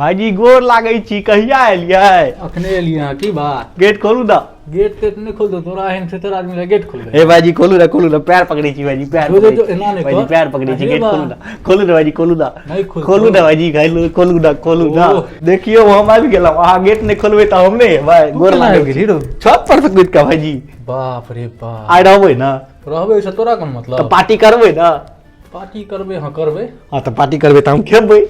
भाईजी गोर लागै छी, कहिया एलियै? अखने एलियै की बात? गेट खोलू ना। गेट तेट नहीं खोल दो, तोरा एहन छेतर आदमी ला गेट खोल दे। ए भाईजी खोलू ना, पैर पकड़े छी भाईजी, पैर जो जो एना नहीं भाईजी, पैर पकड़े छी, गेट खोलू ना भाईजी, खोलू ना। नहीं खोलू ना भाईजी, खोलू ना। देखियो हम आबि गेलौ, अहाँ गेट नहीं खोलबै त हम नहीं भाई गोर लागै गेली रो। छत पर से कूद के भाईजी। बाप रे बाप। आइ रहबै ना? रहबै से तोरा कोन मतलब? त पार्टी करबै ना? पार्टी करबै, हां करबै। हां त पार्टी करबै त हम खेबै।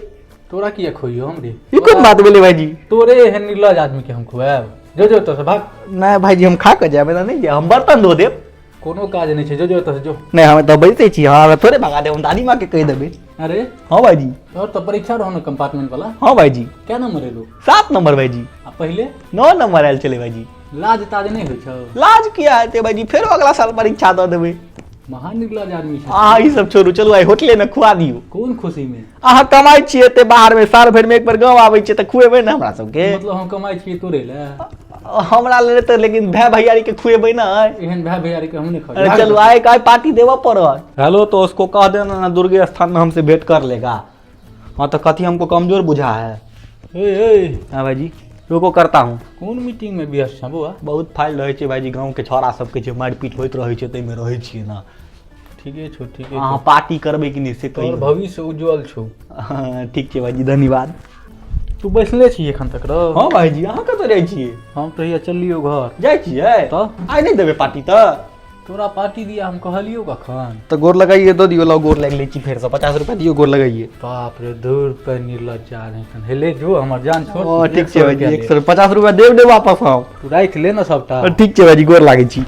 तोरा किया खोइयो हम रे? ई कोन बात भेलै भाईजी? तोरे एहन निर्लज आदमी के हम खुआब? जो जो तो से भाग। नहीं भाईजी हम खा के जाबे ना, नहीं हम बर्तन धो देब। कोनो काज नहीं छै, जो जो तो से जो। नहीं हम त बजते छी, हां थोड़े भगा देब, हम दादी मां के कह देबै। अरे हां भाईजी। और तो परीक्षा रहो ना कंपार्टमेंट वाला? हां भाईजी। क्या नंबर एलो? 7 नंबर भाईजी। आ पहले 9 नंबर आयल चले भाईजी। लाज ताज नहीं होय छौ? लाज किया हेतै भाईजी, फेर अगला साल परीक्षा द देबै। महान निर्लज आदमी छै। अहाँ ई सब छोड़ू, चलू आइ होटले में खुआ दियौ। कोन खुशी में? अहाँ कमाई छियै एते बाहर में, साल भर में एक बार गांव आबै छियै त खुएबै ना हमरा सबके। मतलब हम कमाई छियै तोरे ले? हमरा ले त लेकिन भाई भैयारी के खुएबै ना। एहन भाई भैयारी के हम नहीं अरे खाई। चलो आए काय पार्टी देवा पड़त। हेलो तो उसको कह देना ना दुर्गे स्थान में हमसे भेंट कर लेगा। हाँ तो कथी हमको कमजोर बुझा है। ए हाँ भाईजी रुको करता हूँ। कौन मीटिंग में व्यस्त छ बउआ? बहुत फाइल रहे छै भाईजी, गांव के छोरा सबके जे मारपीट होइत रहे छै तै में रहै छियै ना। ठीके छौ, ठीके अहाँ छौ। पार्टी करबै कि नहीं से तोर कहियौ। भविष्य उज्जवल छौ। हाँ ठीक छै भाईजी, धन्यवाद। तू बैसले छी एखन तक रो? हाँ भाईजी अहाँ कतऽ जाइ छियै? हम तो ये चलियो घर। जाइ छियै तो आइ नहीं देबै पार्टी त? तोरा पार्टी दिया हम कहलियो कखन? तो गोर लगाइए, दो दियो, लो गोर लग ले छी, फेर से 50 रुपया दियो, गोर लगाइए। बाप रे दूर पे निर्लज आदमी। हेले जो हमर जान छोड़। ठीक छै भाईजी, 150 रुपया देब वापस हम। तू राख ले ना सबटा। ठीक छै भाईजी, गोर लागै छी।